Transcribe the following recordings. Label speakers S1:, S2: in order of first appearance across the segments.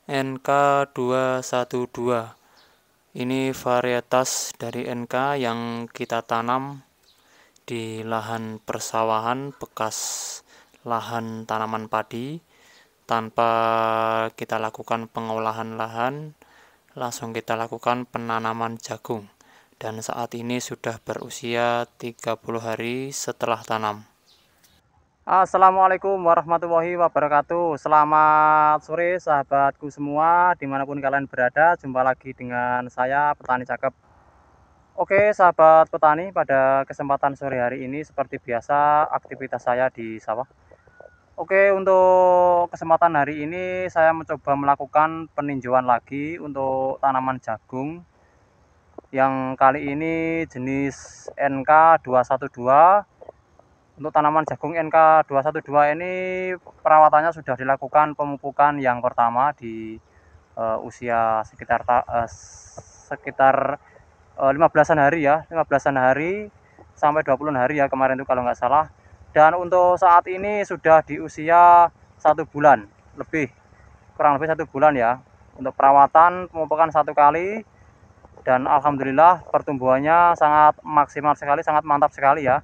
S1: NK212. Ini varietas dari NK yang kita tanam di lahan persawahan bekas lahan tanaman padi tanpa kita lakukan pengolahan lahan, langsung kita lakukan penanaman jagung, dan saat ini sudah berusia 30 hari setelah tanam.
S2: Assalamualaikum warahmatullahi wabarakatuh. Selamat sore sahabatku semua, dimanapun kalian berada. Jumpa lagi dengan saya, Petani Cakep. Oke sahabat petani, pada kesempatan sore hari ini seperti biasa aktivitas saya di sawah. Oke, untuk kesempatan hari ini saya mencoba melakukan peninjauan lagi untuk tanaman jagung. Yang kali ini jenis NK212. Untuk tanaman jagung NK212 ini perawatannya sudah dilakukan pemupukan yang pertama di usia sekitar 15-an hari ya, 15-an hari sampai 20-an hari ya kemarin itu kalau nggak salah. Dan untuk saat ini sudah di usia 1 bulan lebih, kurang lebih 1 bulan ya. Untuk perawatan pemupukan 1 kali, dan alhamdulillah pertumbuhannya sangat maksimal sekali, sangat mantap sekali ya.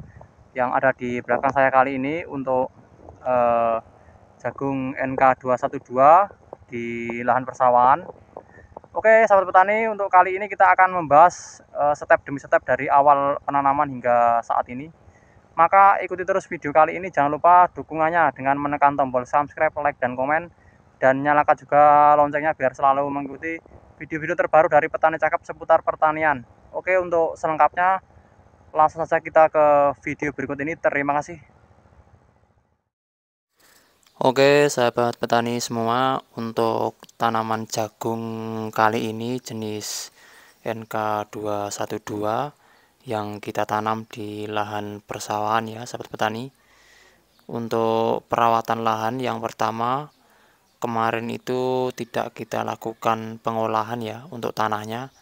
S2: Yang ada di belakang saya kali ini untuk jagung NK212 di lahan persawahan. Oke sahabat petani, untuk kali ini kita akan membahas step demi step dari awal penanaman hingga saat ini. Maka ikuti terus video kali ini, jangan lupa dukungannya dengan menekan tombol subscribe, like, dan komen. Dan nyalakan juga loncengnya biar selalu mengikuti video-video terbaru dari Petani Cakep seputar pertanian. Oke, untuk selengkapnya langsung saja kita ke video berikut ini. Terima kasih.
S1: Oke sahabat petani semua, untuk tanaman jagung kali ini jenis NK212 yang kita tanam di lahan persawahan ya sahabat petani. Untuk perawatan lahan yang pertama, kemarin itu tidak kita lakukan pengolahan ya untuk tanahnya.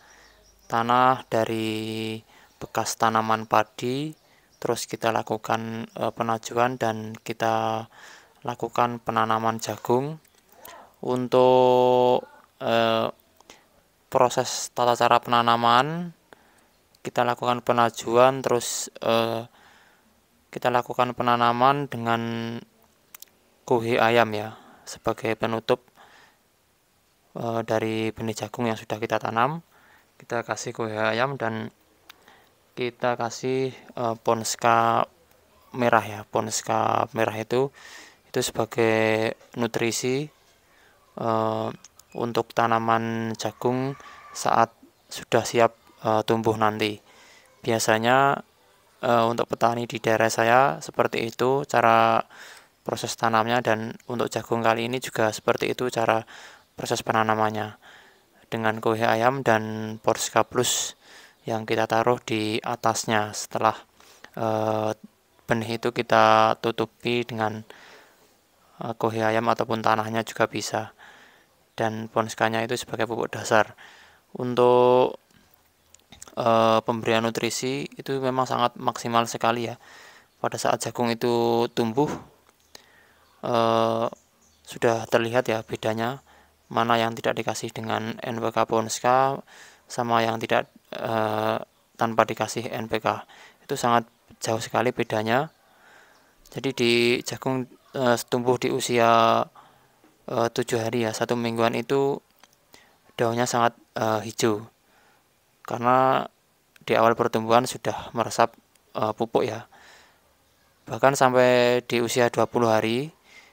S1: Tanah dari bekas tanaman padi, terus kita lakukan penajuan dan kita lakukan penanaman jagung. Untuk proses tata cara penanaman, kita lakukan penajuan, terus kita lakukan penanaman dengan kuhi ayam ya sebagai penutup dari benih jagung yang sudah kita tanam. Kita kasih kuhi ayam dan kita kasih Ponska merah ya. Ponska merah itu sebagai nutrisi untuk tanaman jagung saat sudah siap tumbuh nanti. Biasanya untuk petani di daerah saya seperti itu cara proses tanamnya, dan untuk jagung kali ini juga seperti itu cara proses penanamannya, dengan kuhi ayam dan Porska Plus yang kita taruh di atasnya. Setelah benih itu kita tutupi dengan kuhi ayam ataupun tanahnya juga bisa, dan ponskanya itu sebagai pupuk dasar. Untuk pemberian nutrisi itu memang sangat maksimal sekali ya. Pada saat jagung itu tumbuh sudah terlihat ya bedanya, mana yang tidak dikasih dengan NPK Ponska sama yang tidak tanpa dikasih NPK. Itu sangat jauh sekali bedanya. Jadi di jagung tumbuh di usia 7 hari ya, 1 mingguan itu daunnya sangat hijau karena di awal pertumbuhan sudah meresap pupuk ya. Bahkan sampai di usia 20 hari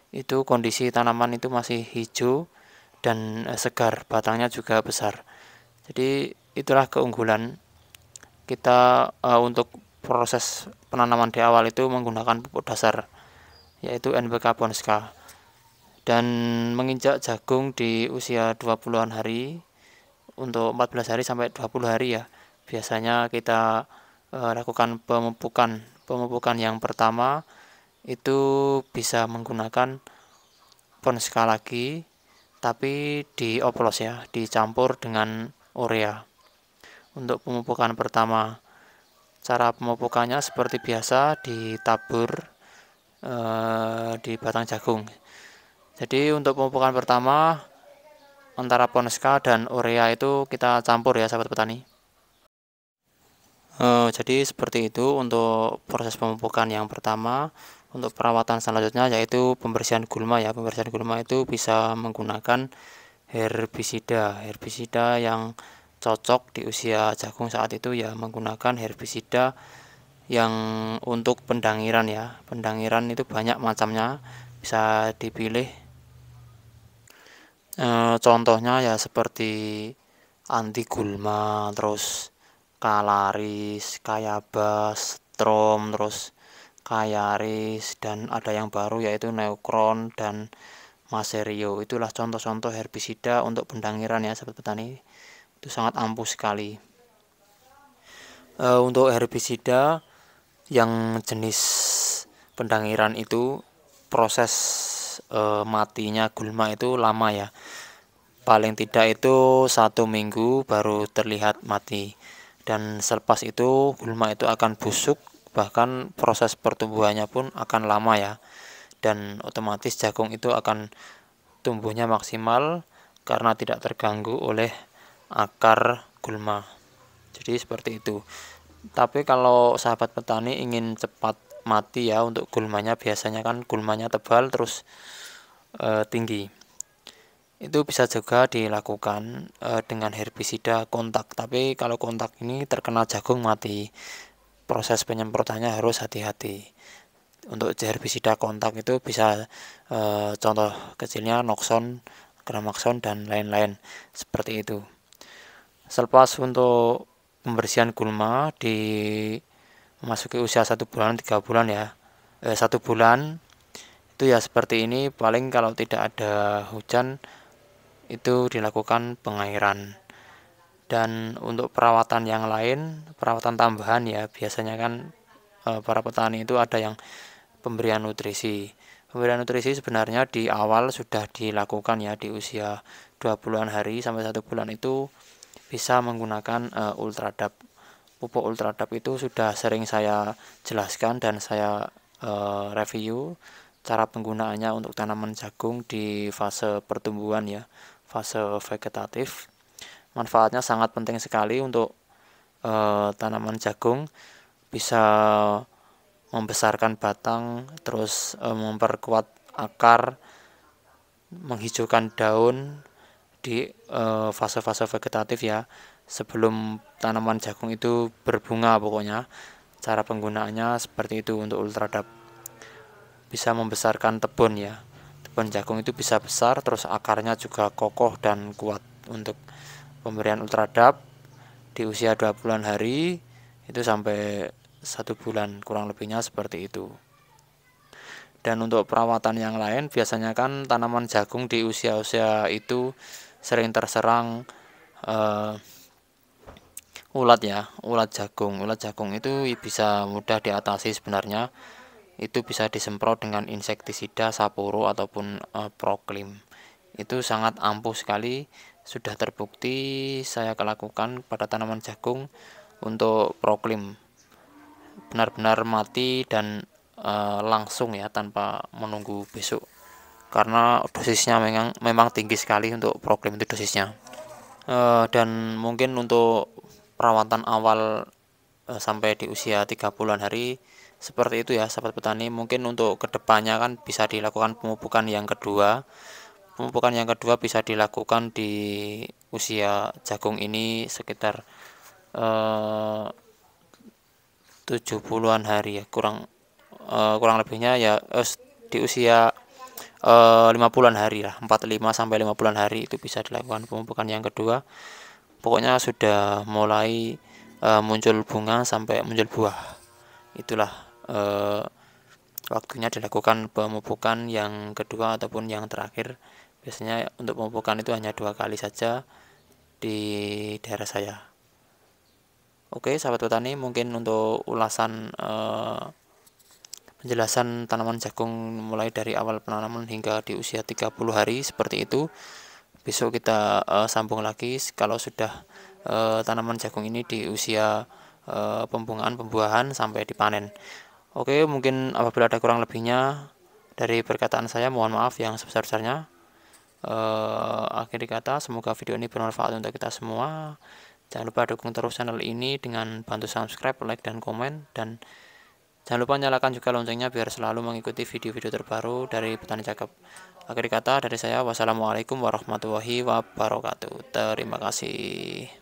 S1: itu kondisi tanaman itu masih hijau dan segar, batangnya juga besar. Jadi itulah keunggulan kita untuk proses penanaman di awal itu menggunakan pupuk dasar yaitu NPK Ponska. Dan menginjak jagung di usia 20-an hari, untuk 14 hari sampai 20 hari ya, biasanya kita lakukan pemupukan yang pertama itu bisa menggunakan Ponska lagi, tapi dioplos ya, dicampur dengan urea. Untuk pemupukan pertama, cara pemupukannya seperti biasa, ditabur di batang jagung. Jadi untuk pemupukan pertama antara Ponska dan urea itu kita campur ya sahabat petani. Jadi seperti itu untuk proses pemupukan yang pertama. Untuk perawatan selanjutnya yaitu pembersihan gulma ya. Pembersihan gulma itu bisa menggunakan herbisida yang cocok di usia jagung saat itu ya, menggunakan herbisida yang untuk pendangiran ya. Pendangiran itu banyak macamnya, bisa dipilih. Contohnya ya seperti anti gulma, terus Kalaris, Kayabas, Strom, terus Kayaris, dan ada yang baru yaitu Neukron dan Maserio. Itulah contoh-contoh herbisida untuk pendangiran ya sahabat petani. Itu sangat ampuh sekali. Untuk herbisida yang jenis pendangiran itu proses matinya gulma itu lama ya. Paling tidak itu 1 minggu baru terlihat mati. Dan selepas itu gulma itu akan busuk, bahkan proses pertumbuhannya pun akan lama ya, dan otomatis jagung itu akan tumbuhnya maksimal karena tidak terganggu oleh akar gulma. Jadi seperti itu. Tapi kalau sahabat petani ingin cepat mati ya untuk gulmanya, biasanya kan gulmanya tebal terus tinggi, itu bisa juga dilakukan dengan herbisida kontak. Tapi kalau kontak ini terkena jagung mati, proses penyemprotannya harus hati-hati. Untuk herbisida kontak itu bisa contoh kecilnya Noxon, Gramaxon, dan lain-lain seperti itu. Selepas untuk pembersihan gulma di memasuki usia 1 bulan 3 bulan ya, 1 bulan itu ya seperti ini. Paling kalau tidak ada hujan itu dilakukan pengairan. Dan untuk perawatan yang lain, perawatan tambahan ya, biasanya kan para petani itu ada yang pemberian nutrisi. Pemberian nutrisi sebenarnya di awal sudah dilakukan ya, di usia 20-an hari sampai 1 bulan itu bisa menggunakan Ultradap. Pupuk Ultradap itu sudah sering saya jelaskan dan saya review cara penggunaannya untuk tanaman jagung di fase pertumbuhan ya, fase vegetatif. Manfaatnya sangat penting sekali untuk tanaman jagung, bisa membesarkan batang, terus memperkuat akar, menghijaukan daun di fase-fase vegetatif ya, sebelum tanaman jagung itu berbunga. Pokoknya cara penggunaannya seperti itu untuk Ultradap. Bisa membesarkan tebon ya, tebon jagung itu bisa besar, terus akarnya juga kokoh dan kuat. Untuk pemberian Ultradap di usia 20-an hari itu sampai 1 bulan, kurang lebihnya seperti itu. Dan untuk perawatan yang lain, biasanya kan tanaman jagung di usia-usia itu sering terserang ulat ya, ulat jagung. Ulat jagung itu bisa mudah diatasi sebenarnya. Itu bisa disemprot dengan insektisida Saporo ataupun Proclim. Itu sangat ampuh sekali, sudah terbukti saya lakukan pada tanaman jagung. Untuk Proclim benar-benar mati dan langsung ya, tanpa menunggu besok, karena dosisnya memang tinggi sekali untuk Proclim itu dosisnya. Dan mungkin untuk perawatan awal sampai di usia 3 bulan hari seperti itu ya sahabat petani. Mungkin untuk kedepannya kan bisa dilakukan pemupukan yang kedua. Pemupukan yang kedua bisa dilakukan di usia jagung ini sekitar 70-an hari ya, kurang lebihnya ya, di usia 50-an hari lah, 45 sampai 50-an hari itu bisa dilakukan pemupukan yang kedua. Pokoknya sudah mulai muncul bunga sampai muncul buah, itulah waktunya dilakukan pemupukan yang kedua ataupun yang terakhir. Biasanya untuk pemupukan itu hanya 2 kali saja di daerah saya. Oke sahabat petani, mungkin untuk ulasan penjelasan tanaman jagung mulai dari awal penanaman hingga di usia 30 hari seperti itu. Besok kita sambung lagi kalau sudah tanaman jagung ini di usia pembuahan sampai dipanen. Oke, mungkin apabila ada kurang lebihnya dari perkataan saya, mohon maaf yang sebesar-besarnya. Akhir kata, semoga video ini bermanfaat untuk kita semua. Jangan lupa dukung terus channel ini dengan bantu subscribe, like, dan komen. Dan jangan lupa nyalakan juga loncengnya biar selalu mengikuti video-video terbaru dari Petani Cakep. Akhir kata dari saya, wassalamualaikum warahmatullahi wabarakatuh. Terima kasih.